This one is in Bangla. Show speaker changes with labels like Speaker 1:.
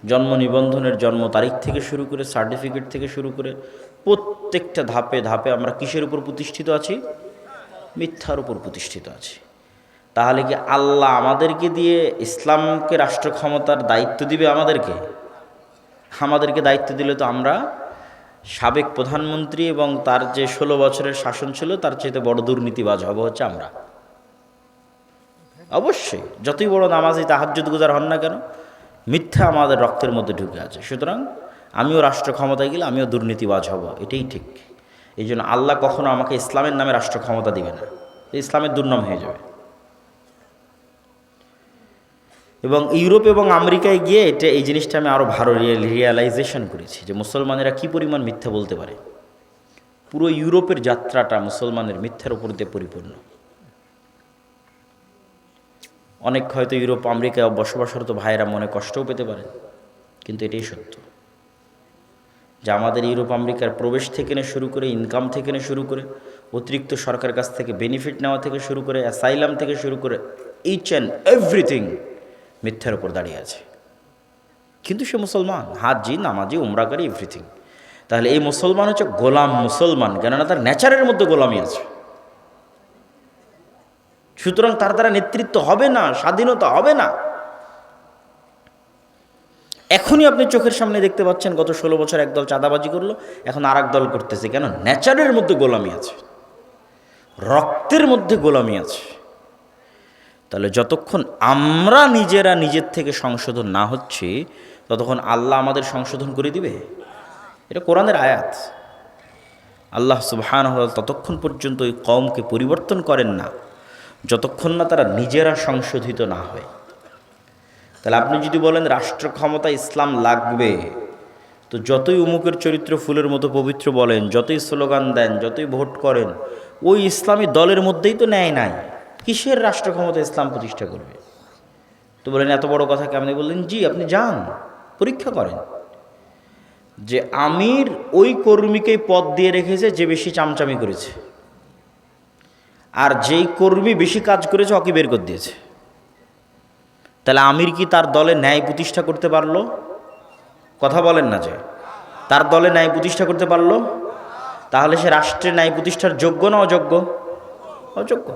Speaker 1: জন্ম নিবন্ধনের জন্ম তারিখ থেকে শুরু করে সার্টিফিকেট থেকে শুরু করে প্রত্যেকটা ধাপে ধাপে আমরা কিসের উপর প্রতিষ্ঠিত আছি? মিথ্যার উপর প্রতিষ্ঠিত আছি। তাহলে কি আল্লাহ আমাদেরকে দিয়ে ইসলামকে রাষ্ট্র ক্ষমতার দায়িত্ব দিবে? আমাদেরকে দায়িত্ব দিলে তো আমরা সাবেক প্রধানমন্ত্রী এবং তার যে 16 বছরের শাসন ছিল তার চাইতে বড় দুর্নীতিবাজ হব হচ্ছে আমরা। অবশ্যই যতই বড় নামাজি তাহাজ্জুদ গুজার হন না কেন, মিথ্যা আমাদের রক্তের মধ্যে ঢুকে আছে। সুতরাং আমিও রাষ্ট্র ক্ষমতায় গেলে আমিও দুর্নীতিবাজ হব, এটাই ঠিক। এই জন্য আল্লাহ কখনো আমাকে ইসলামের নামে রাষ্ট্র ক্ষমতা দিবে না, ইসলামের দুর্নাম হয়ে যাবে। এবং ইউরোপ এবং আমেরিকায় গিয়ে এই জিনিসটা আমি আরও ভালো রিয়েলাইজেশন করেছি যে মুসলমানেরা কী পরিমাণ মিথ্যা বলতে পারে। পুরো ইউরোপের যাত্রাটা মুসলমানের মিথ্যার উপর দিয়ে পরিপূর্ণ। অনেক হয়তো ইউরোপ আমেরিকায় বসবাসরত ভাইয়েরা মনে কষ্টও পেতে পারে, কিন্তু এটাই সত্য যে আমাদের ইউরোপ আমেরিকার প্রবেশ থেকে শুরু করে, ইনকাম থেকে শুরু করে, অতিরিক্ত সরকার কাছ থেকে বেনিফিট নেওয়া থেকে শুরু করে, অ্যাসাইলাম থেকে শুরু করে, ইচ অ্যান্ড এভরিথিং মিথ্যার উপর দাঁড়িয়ে আছে। কিন্তু সে মুসলমান, হাজি, নামাজি, উমরাকারী, এভরিথিং। তাহলে এই মুসলমান হচ্ছে গোলাম মুসলমান, কেননা তার নেচারের মধ্যে গোলামি আছে। সুতরাং তার দ্বারা নেতৃত্ব হবে না, স্বাধীনতা হবে না। এখনই আপনি চোখের সামনে দেখতে পাচ্ছেন গত 16 বছর একদল চাঁদাবাজি করলো, এখন আর এক দল করতেছে। কেন? নেচারের মধ্যে গোলামি আছে, রক্তের মধ্যে গোলামি আছে। তাহলে যতক্ষণ আমরা নিজেরা নিজের থেকে সংশোধন না হচ্ছি, ততক্ষণ আল্লাহ আমাদের সংশোধন করে দিবে? এটা কোরআনের আয়াত। আল্লাহ সুবহানাহু ওয়া তাআলা ততক্ষণ পর্যন্ত ওই কওমকে পরিবর্তন করেন না যতক্ষণ না তারা নিজেরা সংশোধিত না হয়। তাহলে আপনি যদি বলেন রাষ্ট্র ক্ষমতা ইসলাম লাগবে, তো যতই উমুকের চরিত্র ফুলের মতো পবিত্র বলেন, যতই স্লোগান দেন, যতই ভোট করেন, ওই ইসলামী দলের মধ্যেই তো ন্যায় নাই। কিসের রাষ্ট্র ক্ষমতা ইসলাম প্রতিষ্ঠা করবে? তো বলেন এত বড় কথা কেমনি বললেন? জি, আপনি যান, পরীক্ষা করেন যে আমির ওই কর্মীকেই পদ দিয়ে রেখেছে যে বেশি চামচামি করেছে, আর যেই কর্মী বেশি কাজ করেছে ওকে বের করে দিয়েছে। তাহলে আমির কি তার দলে ন্যায় প্রতিষ্ঠা করতে পারলো? কথা বলেন না যে তার দলে ন্যায় প্রতিষ্ঠা করতে পারলো? তাহলে সে রাষ্ট্রের ন্যায় প্রতিষ্ঠার যোগ্য না অযোগ্য? অযোগ্য।